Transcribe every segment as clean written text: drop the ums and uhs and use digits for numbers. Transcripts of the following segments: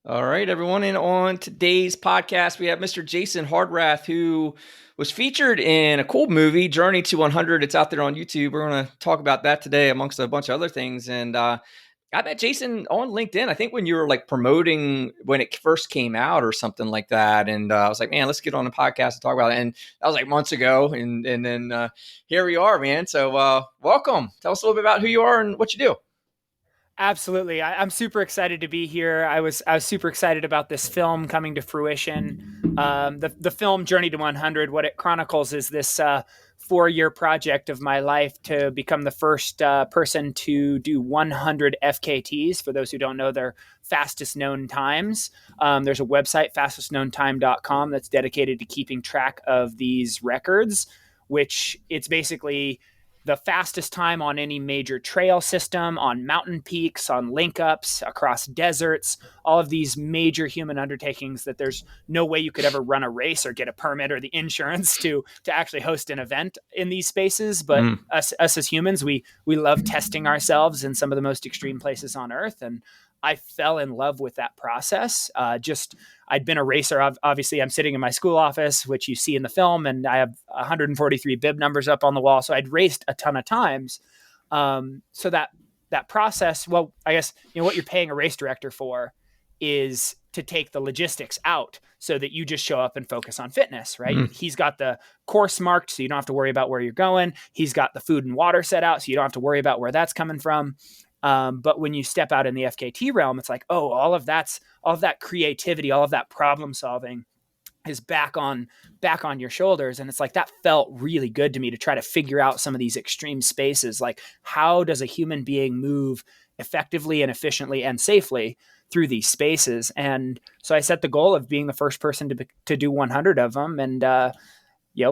All right, everyone. And on today's podcast, we have Mr. Jason Hardrath, who was featured in a cool movie, Journey to 100. It's out there on YouTube. We're going to talk about that today, amongst a bunch of other things. And I met Jason on LinkedIn, I think when you were like promoting when it first came out or something like that. And I was like, man, let's get on the podcast and talk about it. And that was like months ago. And then here we are, man. So welcome. Tell us a little bit about who you are and what you do. Absolutely. I'm super excited to be here. I was super excited about this film coming to fruition. The film Journey to 100, what it chronicles is this 4-year project of my life to become the first person to do 100 FKTs. For those who don't know, they're fastest known times. There's a website, fastestknowntime.com, that's dedicated to keeping track of these records, which it's basically the fastest time on any major trail system, on mountain peaks, on link ups, across deserts, all of these major human undertakings that there's no way you could ever run a race or get a permit or the insurance to actually host an event in these spaces. But us as humans, we love testing ourselves in some of the most extreme places on Earth. And I fell in love with that process. I'd been a racer. Obviously, I'm sitting in my school office, which you see in the film, and I have 143 bib numbers up on the wall. So I'd raced a ton of times. So that process, well, I guess, what you're paying a race director for is to take the logistics out so that you just show up and focus on fitness, right? He's got the course marked, so you don't have to worry about where you're going. He's got the food and water set out, so you don't have to worry about where that's coming from. But when you step out in the FKT realm, it's like, oh, all of that creativity, all of that problem solving is back on your shoulders. And it's like, that felt really good to me to try to figure out some of these extreme spaces. Like, how does a human being move effectively and efficiently and safely through these spaces? And so I set the goal of being the first person to do 100 of them. And,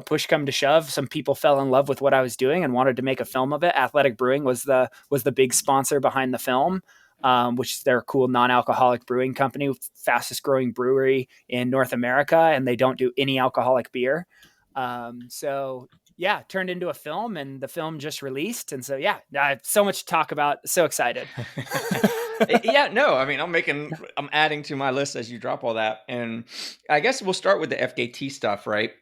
push come to shove, some people fell in love with what I was doing and wanted to make a film of it. Athletic Brewing was the big sponsor behind the film, which is their cool non-alcoholic brewing company, fastest growing brewery in North America, and they don't do any alcoholic beer. Turned into a film, and the film just released. And so, I have so much to talk about. So excited. Yeah, no, I mean, I'm adding to my list as you drop all that. And I guess we'll start with the FKT stuff, right?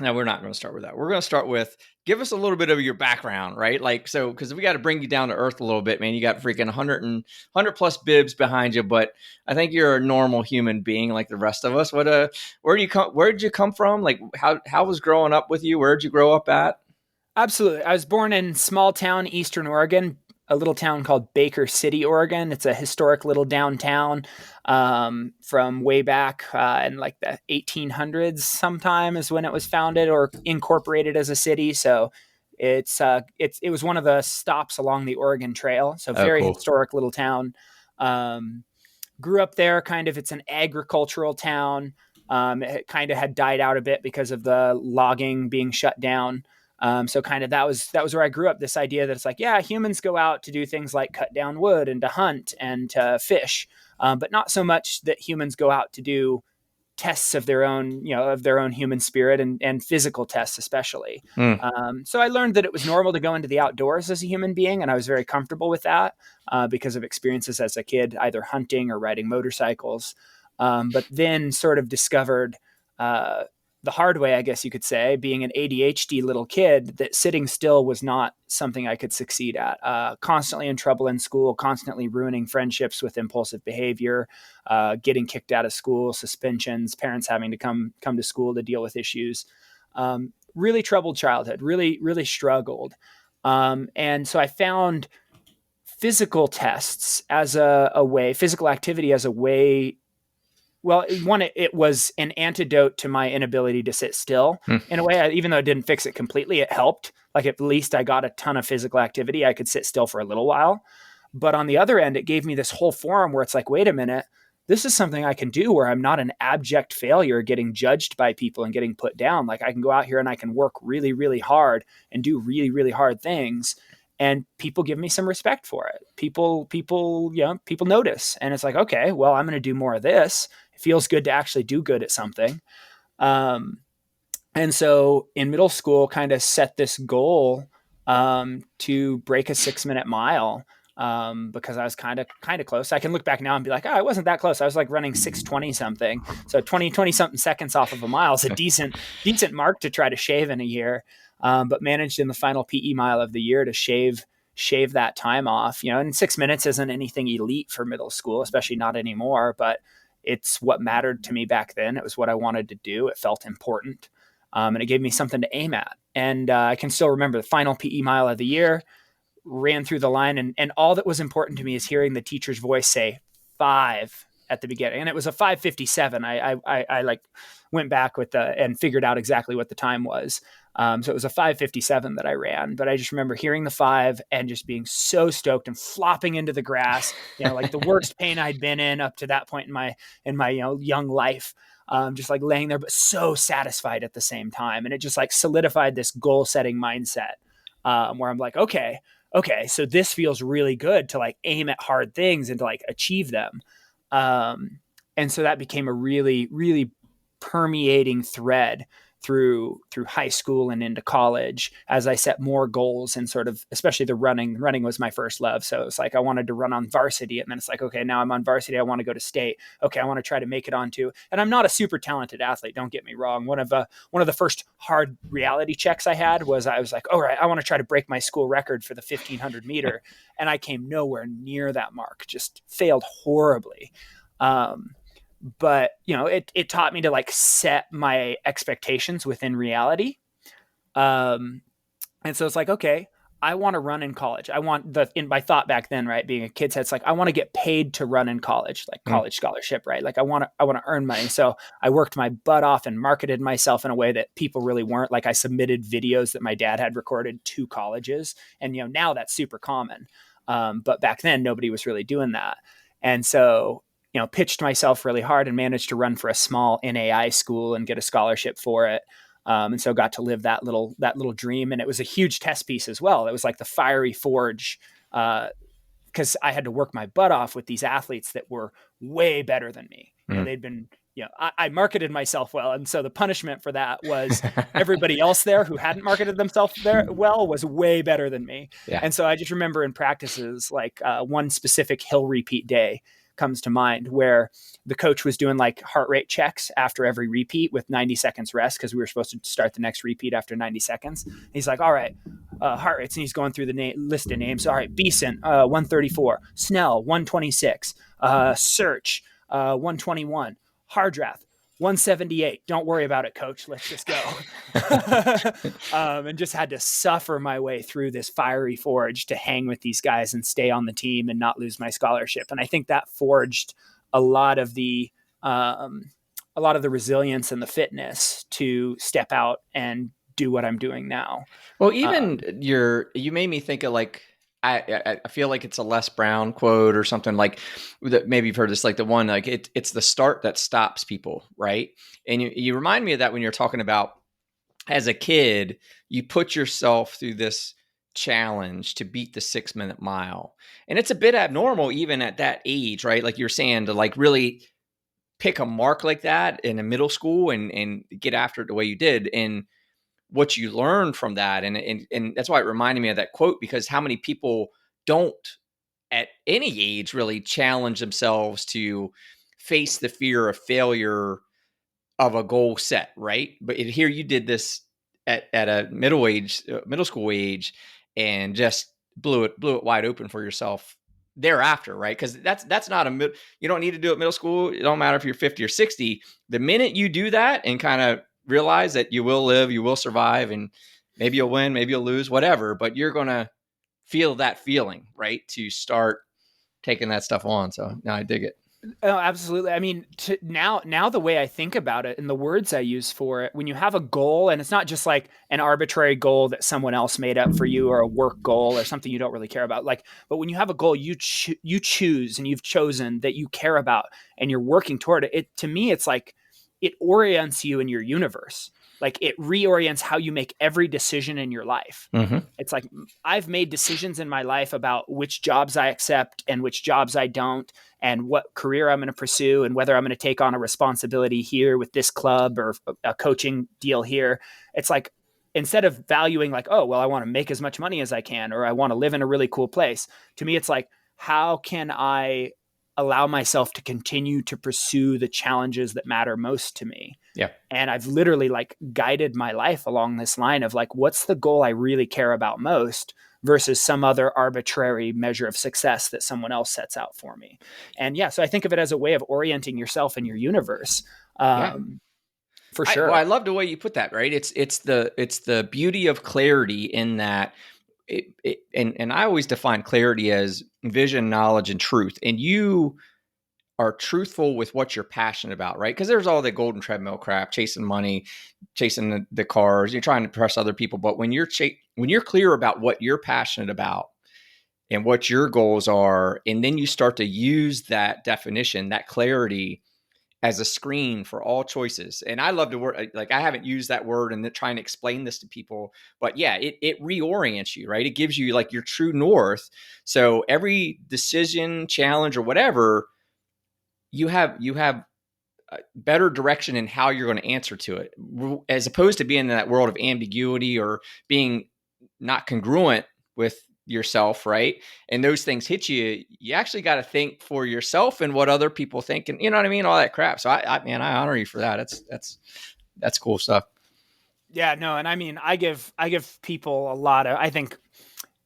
No, we're not going to start with that. We're going to start with, give us a little bit of your background, right? Like, so, because we got to bring you down to earth a little bit, man. You got freaking 100 plus bibs behind you, but I think you're a normal human being like the rest of us. Where did you come from? Like, how was growing up with you? Where did you grow up at? Absolutely. I was born in small town, Eastern Oregon, a little town called Baker City, Oregon. It's a historic little downtown from way back in like the 1800s sometime is when it was founded or incorporated as a city. So it was one of the stops along the Oregon Trail. So very Cool. Historic little town. Grew up there, kind of, it's an agricultural town. It kind of had died out a bit because of the logging being shut down. So kind of that was where I grew up. This idea that it's like, yeah, humans go out to do things like cut down wood and to hunt and to fish, but not so much that humans go out to do tests of their own, human spirit and physical tests, especially. So I learned that it was normal to go into the outdoors as a human being, and I was very comfortable with that because of experiences as a kid, either hunting or riding motorcycles. But then sort of discovered the hard way, I guess you could say, being an ADHD little kid, that sitting still was not something I could succeed at. Constantly in trouble in school, constantly ruining friendships with impulsive behavior, getting kicked out of school, suspensions, parents having to come to school to deal with issues. Really troubled childhood, really, really struggled. And so I found physical tests as physical activity as a way. Well, one, it was an antidote to my inability to sit still in a way. Even though it didn't fix it completely, it helped. Like, at least I got a ton of physical activity. I could sit still for a little while. But on the other end, it gave me this whole forum where it's like, wait a minute, this is something I can do where I'm not an abject failure getting judged by people and getting put down. Like, I can go out here and I can work really, really hard and do really, really hard things. And people give me some respect for it. People notice. And it's like, okay, well, I'm going to do more of this. It feels good to actually do good at something. And so in middle school, kind of set this goal to break a 6-minute mile. because I was kind of close. I can look back now and be like, oh, I wasn't that close. I was like running 6:20 something. So 20 something seconds off of a mile is a decent mark to try to shave in a year. But managed in the final PE mile of the year to shave that time off, and 6 minutes isn't anything elite for middle school, especially not anymore, but it's what mattered to me back then. It was what I wanted to do. It felt important. And it gave me something to aim at. And I can still remember the final PE mile of the year, ran through the line, and all that was important to me is hearing the teacher's voice say 5 at the beginning. And it was a 5:57. I like went back and figured out exactly what the time was. So it was a 5:57 that I ran, but I just remember hearing the 5 and just being so stoked and flopping into the grass, like the worst pain I'd been in up to that point in my young life. Just like laying there, but so satisfied at the same time. And it just like solidified this goal setting mindset, where I'm like, okay, so this feels really good to like aim at hard things and to like achieve them. And so that became a really, really permeating thread through high school and into college as I set more goals, and sort of, especially the running was my first love. So it's like, I wanted to run on varsity, and then it's like, okay, now I'm on varsity. I want to go to state. Okay. I want to try to make it onto, and I'm not a super talented athlete. Don't get me wrong. One of the first hard reality checks I had was, I was like, all right, I want to try to break my school record for the 1500 meter. And I came nowhere near that mark, just failed horribly. But it taught me to like set my expectations within reality. And so it's like, okay, I want to run in college. I want in my thought back then, right, being a kid's head, it's like, I want to get paid to run in college, like college scholarship, right? Like I want to earn money. So I worked my butt off and marketed myself in a way that people really weren't. Like I submitted videos that my dad had recorded to colleges, and now that's super common. But back then nobody was really doing that. And so pitched myself really hard and managed to run for a small NAI school and get a scholarship for it. And so got to live that little dream. And it was a huge test piece as well. It was like the fiery forge, because I had to work my butt off with these athletes that were way better than me. They'd been, I marketed myself well. And so the punishment for that was everybody else there who hadn't marketed themselves there well was way better than me. Yeah. And so I just remember in practices, like one specific hill repeat day comes to mind, where the coach was doing like heart rate checks after every repeat with 90 seconds rest, because we were supposed to start the next repeat after 90 seconds. And he's like, all right, heart rates. And he's going through the list of names. All right, Beeson, 134, Snell, 126, Search, 121, Hardrath, 178. Don't worry about it, coach. Let's just go. And just had to suffer my way through this fiery forge to hang with these guys and stay on the team and not lose my scholarship. And I think that forged a lot of the resilience and the fitness to step out and do what I'm doing now. Well, even you made me think of like, I feel like it's a Les Brown quote or something like that. Maybe you've heard this, like the one, like it's the start that stops people. Right. And you remind me of that when you're talking about, as a kid, you put yourself through this challenge to beat the 6-minute mile. And it's a bit abnormal even at that age, right? Like you're saying, to like really pick a mark like that in a middle school and get after it the way you did. And what you learn from that. And that's why it reminded me of that quote, because how many people don't at any age really challenge themselves to face the fear of failure of a goal set, right? But here you did this at a middle school age, and just blew it wide open for yourself thereafter, right? Because that's not you don't need to do it middle school. It don't matter if you're 50 or 60. The minute you do that and kind of realize that you will live, you will survive, and maybe you'll win, maybe you'll lose, whatever, but you're going to feel that feeling, right? To start taking that stuff on. So now I dig it. Oh, absolutely. I mean, now the way I think about it and the words I use for it, when you have a goal, and it's not just like an arbitrary goal that someone else made up for you, or a work goal or something you don't really care about, like, but when you have a goal you choose and you've chosen that you care about and you're working toward it, to me, it's like, it orients you in your universe. Like it reorients how you make every decision in your life. Mm-hmm. It's like, I've made decisions in my life about which jobs I accept and which jobs I don't, and what career I'm going to pursue, and whether I'm going to take on a responsibility here with this club or a coaching deal here. It's like, instead of valuing like, oh, well, I want to make as much money as I can, or I want to live in a really cool place. To me, it's like, how can I allow myself to continue to pursue the challenges that matter most to me? Yeah. And I've literally like guided my life along this line of like, what's the goal I really care about most versus some other arbitrary measure of success that someone else sets out for me. And yeah, so I think of it as a way of orienting yourself in your universe. Yeah. For Well, sure. I love the way you put that, right? It's the beauty of clarity in that and I always define clarity as vision, knowledge, and truth. And you are truthful with what you're passionate about, right? Because there's all the golden treadmill crap, chasing money, chasing the cars, you're trying to impress other people. But when you're clear about what you're passionate about and what your goals are, and then you start to use that definition, that clarity as a screen for all choices. And I love the word, like I haven't used that word and trying to explain this to people, but yeah, it reorients you, right? It gives you like your true north. So every decision, challenge, or whatever, you have better direction in how you're going to answer to it, as opposed to being in that world of ambiguity or being not congruent with yourself, right? And those things hit you. You actually got to think for yourself and what other people think, and you know what I mean, all that crap. So man, I honor you for that. That's cool stuff. Yeah, no, and I mean, I give people a lot of, I think,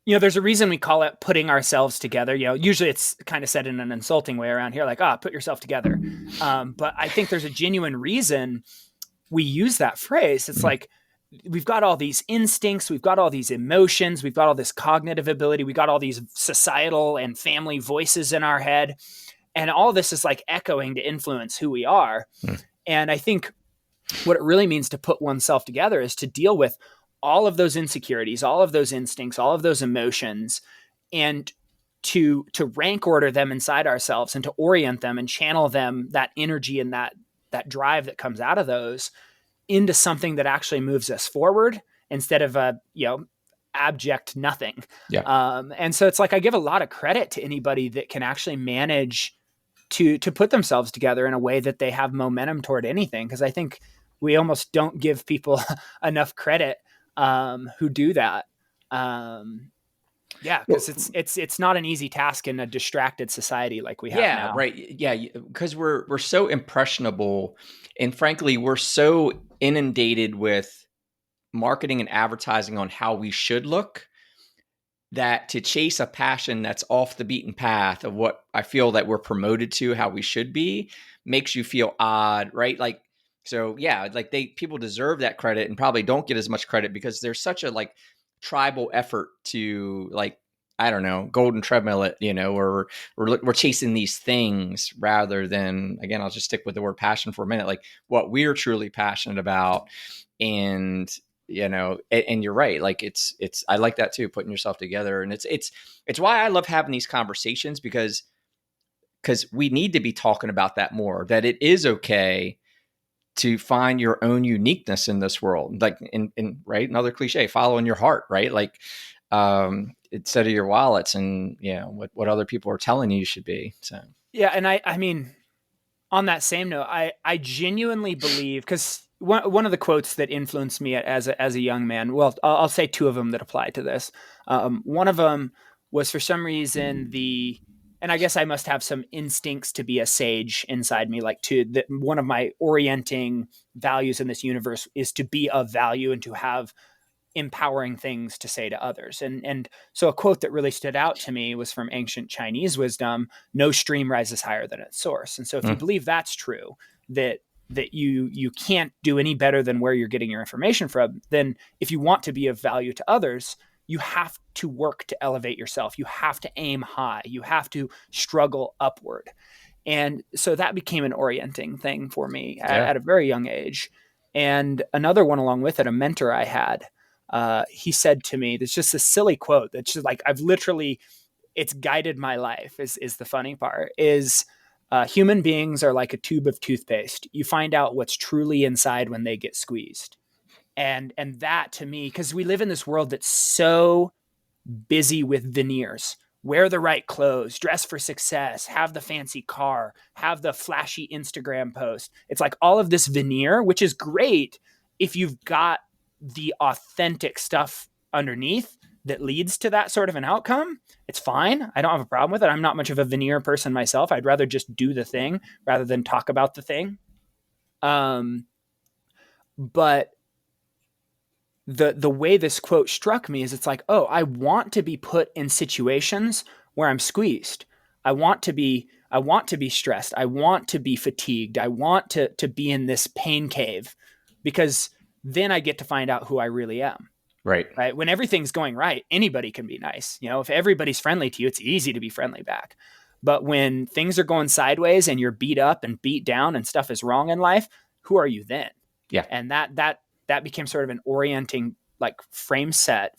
there's a reason we call it putting ourselves together. Usually it's kind of said in an insulting way around here, like, put yourself together. But I think there's a genuine reason we use that phrase. It's like, we've got all these instincts, we've got all these emotions, we've got all this cognitive ability, we got all these societal and family voices in our head. And all this is like echoing to influence who we are. And I think what it really means to put oneself together is to deal with all of those insecurities, all of those instincts, all of those emotions, and to rank order them inside ourselves and to orient them and channel them, that energy and that drive that comes out of those, into something that actually moves us forward instead of a, abject nothing. Yeah. And so it's like, I give a lot of credit to anybody that can actually manage to put themselves together in a way that they have momentum toward anything. Cause I think we almost don't give people enough credit who do that. Yeah, because it's not an easy task in a distracted society like we have now. Right. Yeah, because we're so impressionable, and frankly, we're so inundated with marketing and advertising on how we should look, that to chase a passion that's off the beaten path of what I feel that we're promoted to, how we should be, makes you feel odd, right? Like, so yeah, like people deserve that credit and probably don't get as much credit because there's such a like tribal effort to like, I don't know, golden treadmill it, or we're chasing these things rather than, again, I'll just stick with the word passion for a minute, like what we're truly passionate about. And and you're right. Like it's, I like that too, putting yourself together. And it's why I love having these conversations, because we need to be talking about that more, that it is okay to find your own uniqueness in this world. Like in right. Another cliche, following your heart, right? Like, instead of your wallets and what other people are telling you should be. So, yeah. And I mean, on that same note, I genuinely believe, because one of the quotes that influenced me as a young man, well, I'll say two of them that apply to this. One of them was, for some reason, and I guess I must have some instincts to be a sage inside me, like one of my orienting values in this universe is to be of value and to have empowering things to say to others. And so a quote that really stood out to me was from ancient Chinese wisdom: no stream rises higher than its source. And so if you believe that's true, that you can't do any better than where you're getting your information from, then if you want to be of value to others, you have to work to elevate yourself. You have to aim high. You have to struggle upward. And so that became an orienting thing for me at a very young age. And another one along with it, a mentor I had, he said to me, it's just a silly quote that's just like, it's guided my life, is the funny part, is human beings are like a tube of toothpaste. You find out what's truly inside when they get squeezed. And that, to me, because we live in this world that's so busy with veneers: wear the right clothes, dress for success, have the fancy car, have the flashy Instagram post. It's like all of this veneer, which is great if you've got the authentic stuff underneath that leads to that sort of an outcome, it's fine. I don't have a problem with it. I'm not much of a veneer person myself. I'd rather just do the thing rather than talk about the thing. But the way this quote struck me is it's like, oh, I want to be put in situations where I'm squeezed. I want to be stressed. I want to be fatigued. I want to be in this pain cave, because then I get to find out who I really am. Right. Right. When everything's going right, anybody can be nice. If everybody's friendly to you, it's easy to be friendly back. But when things are going sideways and you're beat up and beat down and stuff is wrong in life, who are you then? Yeah. And that became sort of an orienting like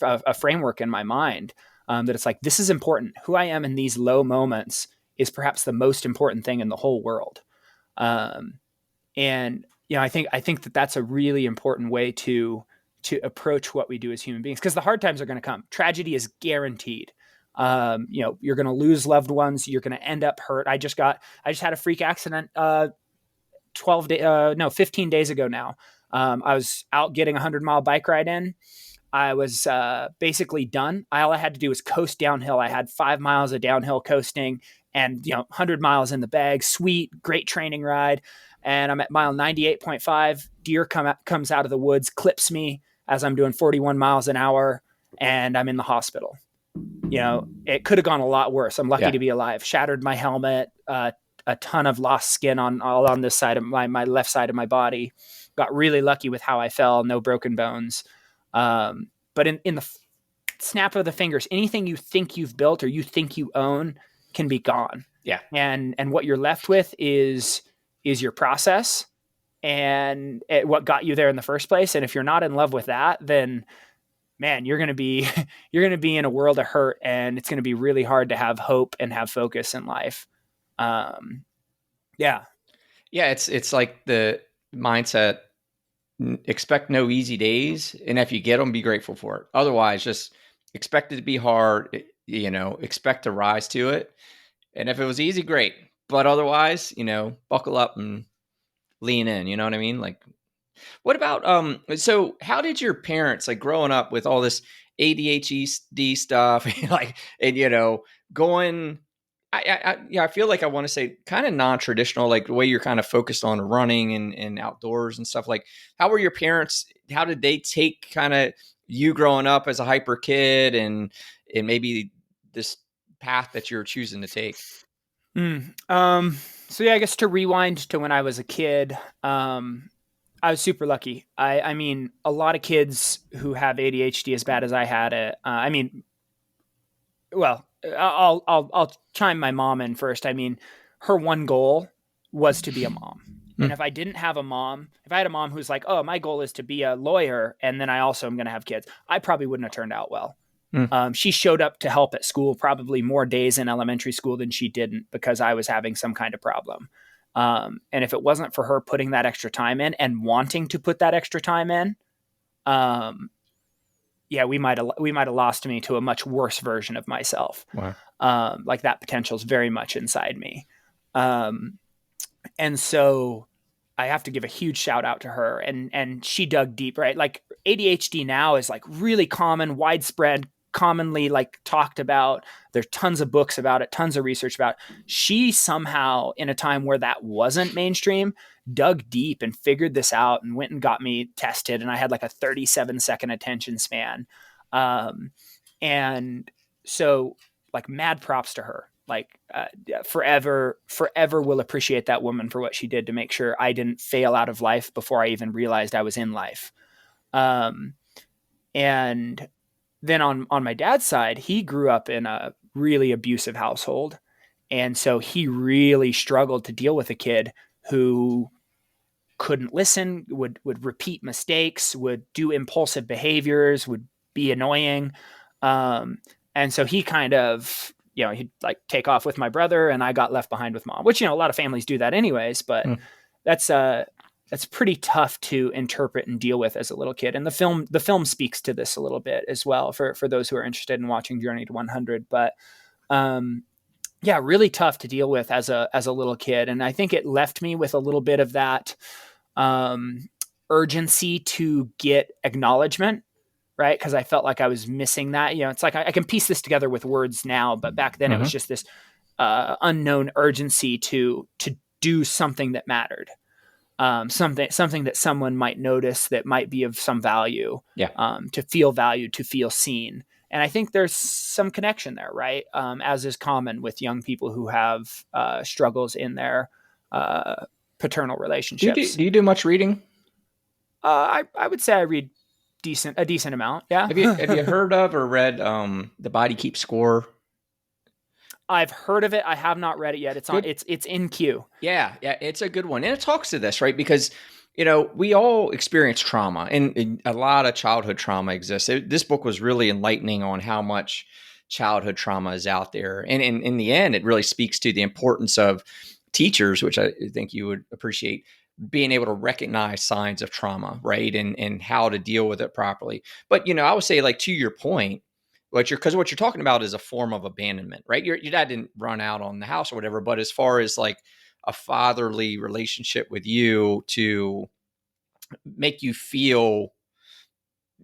a framework in my mind, that it's like, this is important. Who I am in these low moments is perhaps the most important thing in the whole world. And I think that that's a really important way to approach what we do as human beings, because the hard times are going to come. Tragedy is guaranteed. You're going to lose loved ones. You're going to end up hurt. I just had a freak accident 15 days ago now. I was out getting a 100-mile bike ride in. I was basically done. All I had to do was coast downhill. I had 5 miles of downhill coasting and 100 miles in the bag. Sweet, great training ride. And I'm at mile 98.5. Deer comes out of the woods, clips me as I'm doing 41 miles an hour, and I'm in the hospital. It could have gone a lot worse. I'm lucky to be alive. Shattered my helmet, a ton of lost skin on this side of my left side of my body. Got really lucky with how I fell. No broken bones. But in the snap of the fingers, anything you think you've built or you think you own can be gone. Yeah. And what you're left with is your process and what got you there in the first place. And if you're not in love with that, then man, you're going to be in a world of hurt, and it's going to be really hard to have hope and have focus in life. Yeah. It's like the mindset, expect no easy days. And if you get them, be grateful for it. Otherwise, just expect it to be hard, expect to rise to it. And if it was easy, great. But otherwise, buckle up and lean in, you know what I mean? Like, what about, so how did your parents, like growing up with all this ADHD stuff, like, and, going, I feel like I want to say kind of non-traditional, like the way you're kind of focused on running and outdoors and stuff. Like, how were your parents? How did they take kind of you growing up as a hyper kid and maybe this path that you're choosing to take? So yeah, I guess to rewind to when I was a kid, I was super lucky. I mean, a lot of kids who have ADHD as bad as I had it. I'll chime my mom in first. I mean, her one goal was to be a mom. And if I didn't have a mom, if I had a mom who's like, oh, my goal is to be a lawyer, and then I also am going to have kids, I probably wouldn't have turned out well. She showed up to help at school probably more days in elementary school than she didn't, because I was having some kind of problem. And if it wasn't for her putting that extra time in and wanting to put that extra time in, we might have lost me to a much worse version of myself. Wow. Like that potential is very much inside me. And so I have to give a huge shout out to her, and she dug deep, right? Like ADHD now is like really common, widespread, commonly like talked about. There's tons of books about it, tons of research about it. She somehow, in a time where that wasn't mainstream, dug deep and figured this out and went and got me tested. And I had like a 37-second attention span. And so like mad props to her. Like forever will appreciate that woman for what she did to make sure I didn't fail out of life before I even realized I was in life. And then on my dad's side, he grew up in a really abusive household. And so he really struggled to deal with a kid who couldn't listen, would repeat mistakes, would do impulsive behaviors, would be annoying. And so he kind of, he'd like take off with my brother, and I got left behind with mom, which, a lot of families do that anyways, but that's pretty tough to interpret and deal with as a little kid. And the film speaks to this a little bit as well for those who are interested in watching Journey to 100. But really tough to deal with as a little kid. And I think it left me with a little bit of that urgency to get acknowledgement, right? Because I felt like I was missing that. It's like I can piece this together with words now, but back then it was Mm-hmm. just this unknown urgency to do something that mattered, something that someone might notice that might be of some value, Yeah. to feel valued, to feel seen. And I think there's some connection there, right? As is common with young people who have struggles in their paternal relationships. Do you do much reading? I would say I read a decent amount. Yeah. Have you heard of or read The Body Keeps Score? I've heard of it. I have not read it yet. It's on. Good. It's in queue. Yeah, it's a good one, and it talks to this, right? Because we all experience trauma, and a lot of childhood trauma exists. This book was really enlightening on how much childhood trauma is out there, and in the end, it really speaks to the importance of teachers, which I think you would appreciate, being able to recognize signs of trauma, right, and how to deal with it properly. But I would say, like, to your point, because what you're talking about is a form of abandonment, right? Your dad didn't run out on the house or whatever, but as far as like a fatherly relationship with you to make you feel,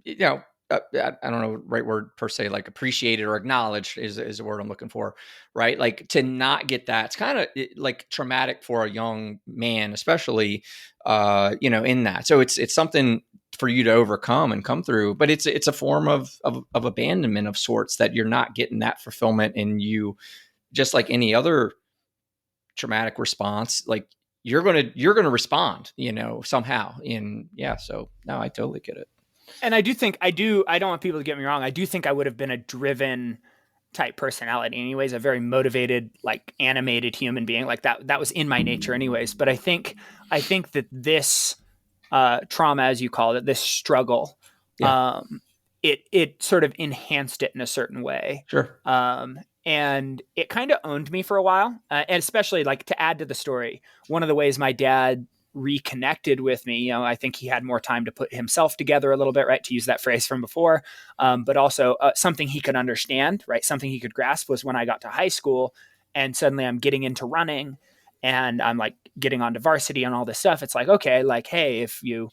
you know, I don't know the right word per se, like appreciated or acknowledged is the word I'm looking for, right? Like to not get that, it's kind of like traumatic for a young man, especially, in that. So it's something for you to overcome and come through, but it's a form of abandonment of sorts, that you're not getting that fulfillment, and you, just like any other traumatic response, like you're gonna respond, somehow. And yeah, so no, I totally get it. And I don't want people to get me wrong. I do think I would have been a driven type personality anyways, a very motivated, like animated human being like that was in my nature anyways. But I think that this trauma, as you called it, this struggle, Yeah, it sort of enhanced it in a certain way. sure. And it kind of owned me for a while. And especially, like, to add to the story, one of the ways my dad reconnected with me, I think he had more time to put himself together a little bit, right? To use that phrase from before. But also something he could understand, right? Something he could grasp was when I got to high school and suddenly I'm getting into running and I'm like getting onto varsity and all this stuff. It's like, okay, like, hey, if you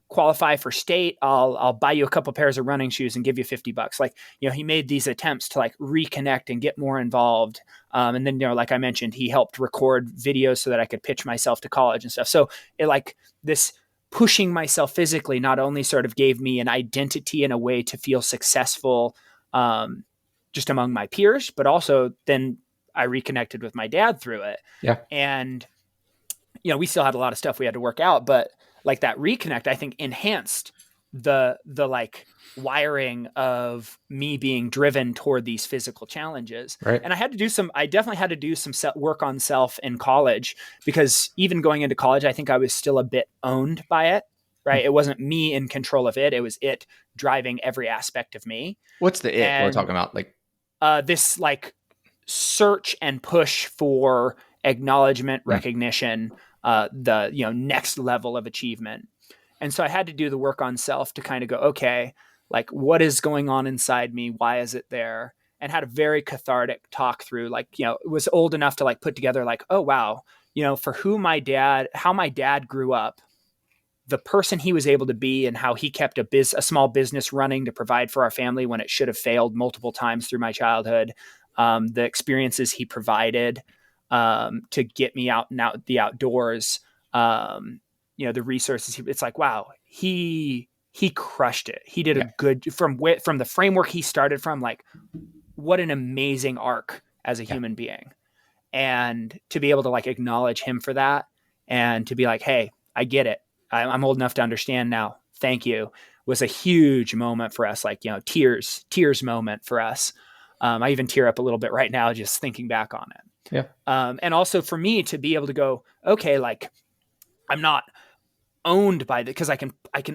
qualify for state, I'll buy you a couple pairs of running shoes and give you $50. Like, he made these attempts to like reconnect and get more involved. And then, like I mentioned, he helped record videos so that I could pitch myself to college and stuff. So it, like, this pushing myself physically not only sort of gave me an identity and a way to feel successful, just among my peers, but also then I reconnected with my dad through it. Yeah. And, we still had a lot of stuff we had to work out, but like that reconnect, I think, enhanced the like wiring of me being driven toward these physical challenges. Right. And I definitely had to do some work on self in college, because even going into college, I think I was still a bit owned by it, right? It wasn't me in control of it. It was it driving every aspect of me. What's the it and we're talking about? Like, this like search and push for acknowledgement, recognition, the next level of achievement. And so I had to do the work on self to kind of go, okay, like, what is going on inside me? Why is it there? And had a very cathartic talk through, like, was old enough to like put together like, oh wow, for how my dad grew up, the person he was able to be, and how he kept a small business running to provide for our family when it should have failed multiple times through my childhood. The experiences he provided to get me out and out the outdoors, the resources. It's like, wow, he crushed it. He did a good, from the framework he started from, like, what an amazing arc as a human being. And to be able to like acknowledge him for that, and to be like, hey, I get it. I'm old enough to understand now. Thank you. Was a huge moment for us. Like, tears moment for us. I even tear up a little bit right now just thinking back on it. yeah. And also for me to be able to go, okay, like, I'm not owned by it, because I can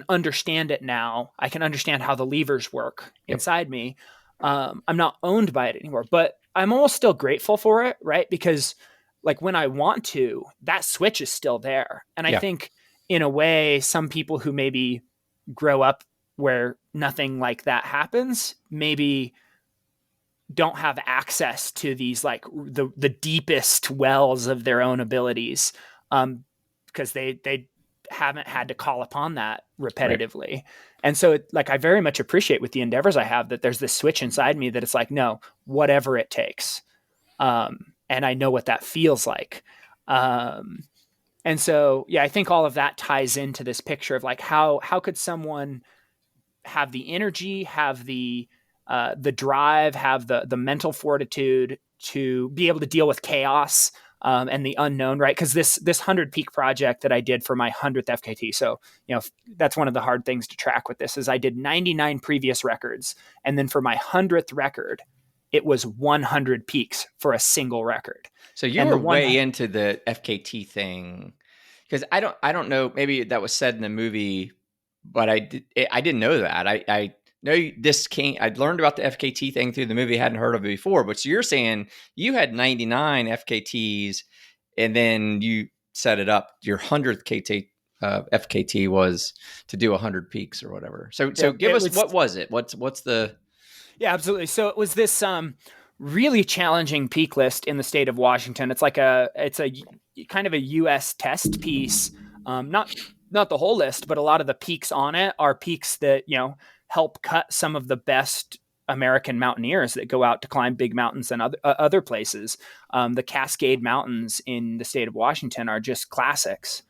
understand it now. I can understand how the levers work inside me. I'm not owned by it anymore, but I'm almost still grateful for it, right? Because like when I want to, that switch is still there. And I think in a way, some people who maybe grow up where nothing like that happens, maybe don't have access to these, like, the deepest wells of their own abilities, because they haven't had to call upon that Right. repetitively. And so like, I very much appreciate with the endeavors I have that there's this switch inside me that it's like, no, whatever it takes. And I know what that feels like. And so, yeah, I think all of that ties into this picture of like, how could someone have the energy, have the drive, have the mental fortitude to be able to deal with chaos, and the unknown, right? Because this 100 peak project that I did for my 100th FKT. So, that's one of the hard things to track with this is I did 99 previous records. And then for my 100th record, it was 100 peaks for a single record. So you And were the one, way into the FKT thing, because I don't know, maybe that was said in the movie, but I didn't know that. I know this came. I'd learned about the FKT thing through the movie. Hadn't heard of it before. But so you're saying you had 99 FKTs, and then you set it up. Your 100th FKT was to do 100 peaks or whatever. So give us, what was it? What's the Yeah, absolutely. So it was this really challenging peak list in the state of Washington. It's a kind of a U.S. test piece. Not the whole list, but a lot of the peaks on it are peaks that help cut some of the best American mountaineers that go out to climb big mountains and other places. The Cascade Mountains in the state of Washington are just classics.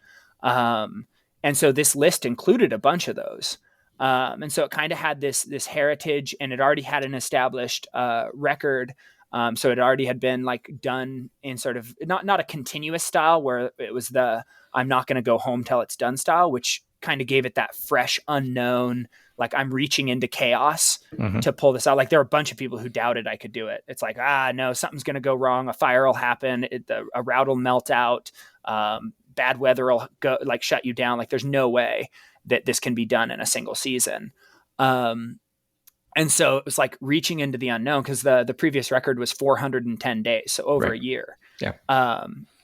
And so this list included a bunch of those. And so it kind of had this heritage, and it already had an established record. So it already had been like done in sort of not a continuous style where it was the I'm not going to go home till it's done style, which kind of gave it that fresh unknown, like I'm reaching into chaos to pull this out. Like there are a bunch of people who doubted I could do it. It's like, no, something's going to go wrong. A fire will happen. A route will melt out. Bad weather will go like shut you down. Like there's no way that this can be done in a single season. And so it was like reaching into the unknown, because the previous record was 410 days, so over a year. Yeah.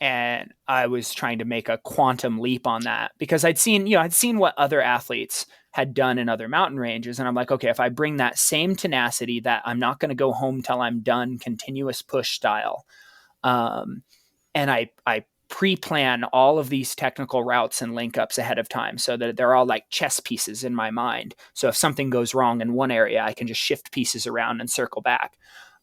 And I was trying to make a quantum leap on that because I'd seen what other athletes had done in other mountain ranges. And I'm like, okay, if I bring that same tenacity, that I'm not going to go home till I'm done, continuous push style. And I pre-plan all of these technical routes and link ups ahead of time so that they're all like chess pieces in my mind. So if something goes wrong in one area, I can just shift pieces around and circle back.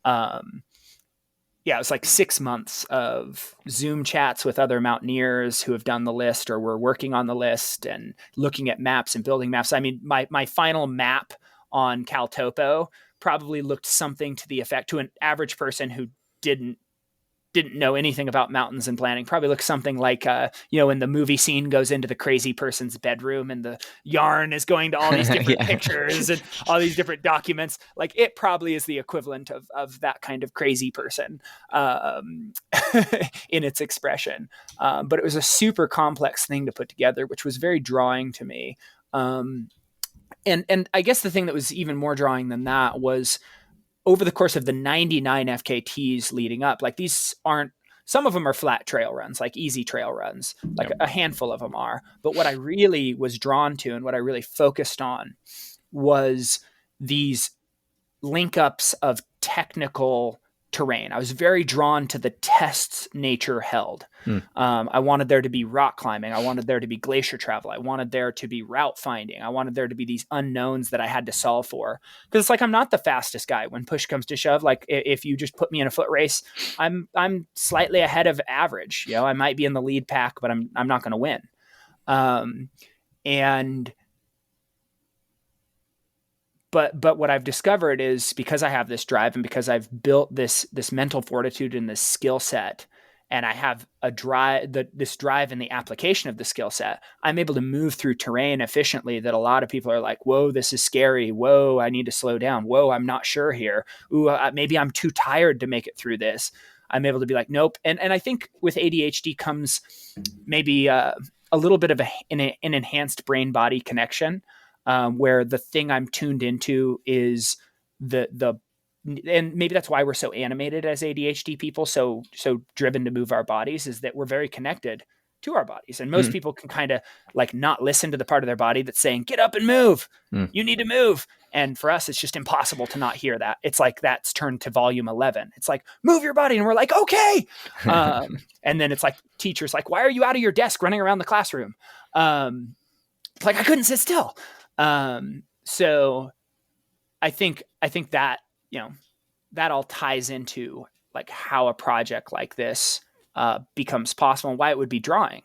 It was like 6 months of Zoom chats with other mountaineers who have done the list or were working on the list and looking at maps and building maps. I mean, my final map on CalTopo probably looked something to the effect, to an average person who didn't know anything about mountains and planning, probably looks something like, when the movie scene goes into the crazy person's bedroom and the yarn is going to all these different pictures and all these different documents. Like it probably is the equivalent of that kind of crazy person in its expression. But it was a super complex thing to put together, which was very drawing to me. And I guess the thing that was even more drawing than that was, over the course of the 99 FKTs leading up, like some of them are flat trail runs, like easy trail runs, like a handful of them are. But what I really was drawn to and what I really focused on was these link ups of technical terrain. I was very drawn to the tests nature held. I wanted there to be rock climbing. I wanted there to be glacier travel. I wanted there to be route finding. I wanted there to be these unknowns that I had to solve for. Because it's like, I'm not the fastest guy when push comes to shove. Like if you just put me in a foot race, I'm slightly ahead of average. I might be in the lead pack, but I'm not going to win. But what I've discovered is, because I have this drive and because I've built this mental fortitude and this skill set, and I have this drive in the application of the skill set, I'm able to move through terrain efficiently that a lot of people are like, whoa, this is scary. Whoa, I need to slow down. Whoa, I'm not sure here. Ooh, maybe I'm too tired to make it through this. I'm able to be like, nope. And I think with ADHD comes maybe a little bit of an enhanced brain-body connection, where the thing I'm tuned into is and maybe that's why we're so animated as ADHD people, so driven to move our bodies, is that we're very connected to our bodies. And most people can kind of like not listen to the part of their body that's saying, get up and move. You need to move. And for us, it's just impossible to not hear that. It's like that's turned to volume 11. It's like, move your body. And we're like, okay. And then it's like teachers like, why are you out of your desk running around the classroom? It's like, I couldn't sit still. So I think that, that all ties into like how a project like this becomes possible and why it would be drawing.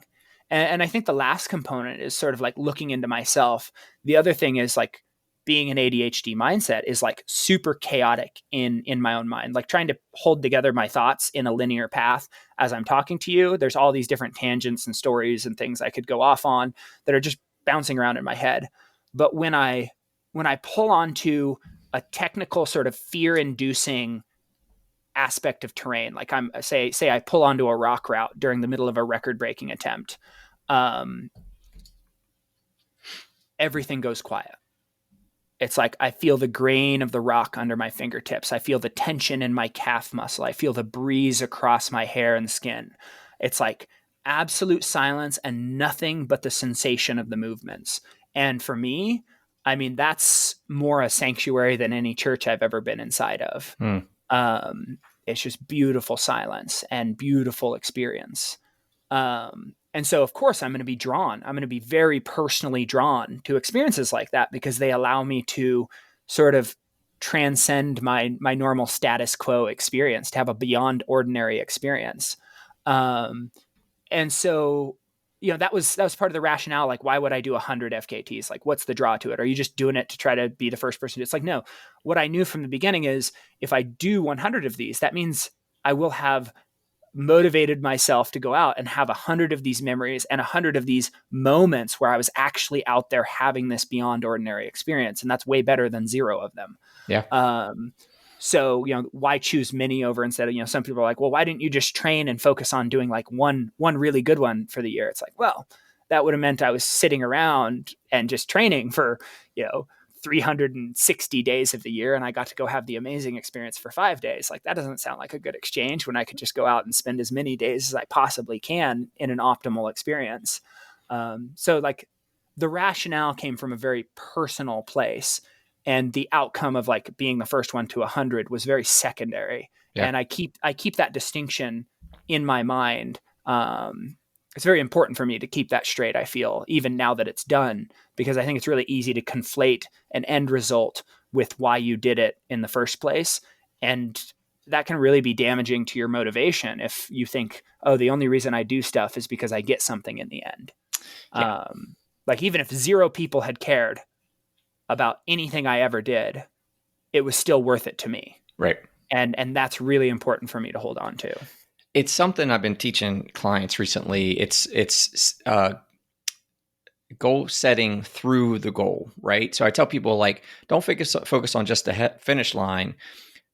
And I think the last component is sort of like looking into myself. The other thing is like being an ADHD mindset is like super chaotic in my own mind, like trying to hold together my thoughts in a linear path as I'm talking to you. There's all these different tangents and stories and things I could go off on that are just bouncing around in my head. But when I pull onto a technical sort of fear-inducing aspect of terrain, like I'm say I pull onto a rock route during the middle of a record-breaking attempt, everything goes quiet. It's like I feel the grain of the rock under my fingertips. I feel the tension in my calf muscle. I feel the breeze across my hair and skin. It's like absolute silence and nothing but the sensation of the movements. And for me, I mean, that's more a sanctuary than any church I've ever been inside of. It's just beautiful silence and beautiful experience. And so, of course, I'm going to be drawn. I'm going to be very personally drawn to experiences like that because they allow me to sort of transcend my normal status quo experience, to have a beyond ordinary experience. And so, that was part of the rationale. Like, why would I do 100 FKTs? Like, what's the draw to it? Are you just doing it to try to be the first person? It's like, no, what I knew from the beginning is if I do 100 of these, that means I will have motivated myself to go out and have 100 of these memories and 100 of these moments where I was actually out there having this beyond ordinary experience. And that's way better than 0 of them. Yeah. So, why choose many over instead of, some people are like, well, why didn't you just train and focus on doing like one really good one for the year? It's like, well, that would have meant I was sitting around and just training for, 360 days of the year. And I got to go have the amazing experience for 5 days. Like that doesn't sound like a good exchange when I could just go out and spend as many days as I possibly can in an optimal experience. So like the rationale came from a very personal place. And the outcome of like being the first one to 100 was very secondary. Yeah. And I keep that distinction in my mind. It's very important for me to keep that straight, I feel, even now that it's done, because I think it's really easy to conflate an end result with why you did it in the first place. And that can really be damaging to your motivation if you think, oh, the only reason I do stuff is because I get something in the end. Yeah. Like even if 0 people had cared about anything I ever did, it was still worth it to me. Right. And that's really important for me to hold on to. It's something I've been teaching clients recently. It's goal setting through the goal, right? So I tell people like, don't focus on just the finish line,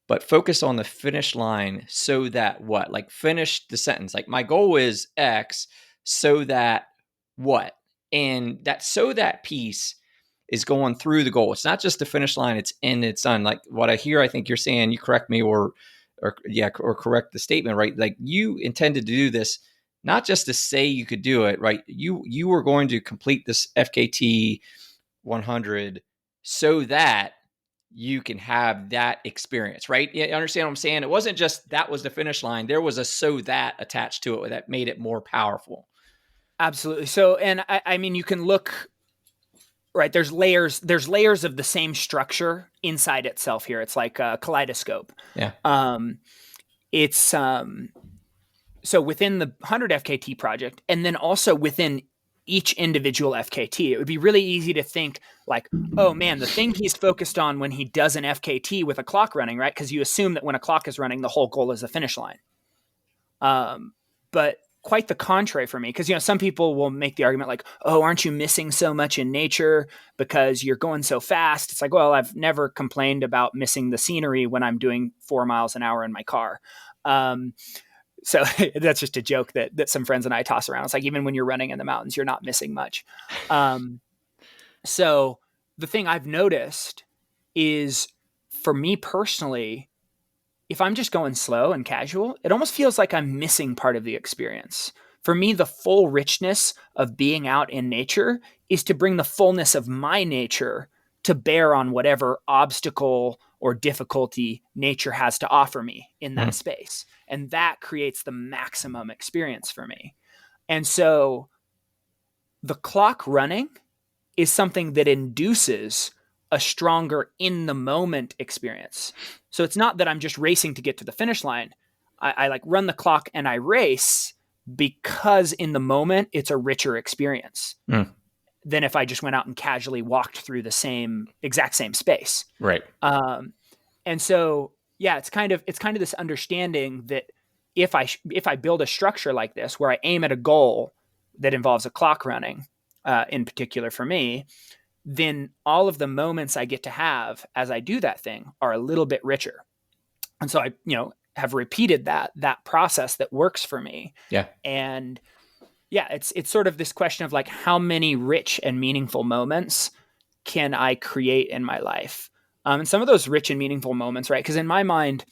but focus on the finish line so that what? Like finish the sentence. Like my goal is X, so that what? And that so that piece is going through the goal. It's not just the finish line, it's in, it's done. Like what I hear, I think you're saying, you correct me or correct the statement, right? Like you intended to do this, not just to say you could do it, right? You were going to complete this FKT 100 so that you can have that experience, right? You understand what I'm saying? It wasn't just that was the finish line. There was a so that attached to it that made it more powerful. Absolutely. So, and I mean, you can look, right? There's layers of the same structure inside itself here. It's like a kaleidoscope. Yeah. It's so within the 100 FKT project, and then also within each individual FKT, it would be really easy to think like, oh man, the thing he's focused on when he does an FKT with a clock running, right? Because you assume that when a clock is running, the whole goal is the finish line. But quite the contrary for me, because some people will make the argument like, oh, aren't you missing so much in nature because you're going so fast? It's like, well, I've never complained about missing the scenery when I'm doing 4 miles an hour in my car. So that's just a joke that some friends and I toss around. It's like, even when you're running in the mountains, you're not missing much. So the thing I've noticed is, for me personally, if I'm just going slow and casual, it almost feels like I'm missing part of the experience. For me, the full richness of being out in nature is to bring the fullness of my nature to bear on whatever obstacle or difficulty nature has to offer me in that Mm. space. And that creates the maximum experience for me. And so the clock running is something that induces a stronger in the moment experience. So it's not that I'm just racing to get to the finish line. I like run the clock and I race because in the moment it's a richer experience Mm. than if I just went out and casually walked through the exact same space. Right. And so, yeah, it's kind of this understanding that if I build a structure like this where I aim at a goal that involves a clock running, in particular for me, then all of the moments I get to have as I do that thing are a little bit richer. And so I, have repeated that process that works for me. Yeah. And yeah, it's sort of this question of like, how many rich and meaningful moments can I create in my life? And some of those rich and meaningful moments, right? Because in my mind,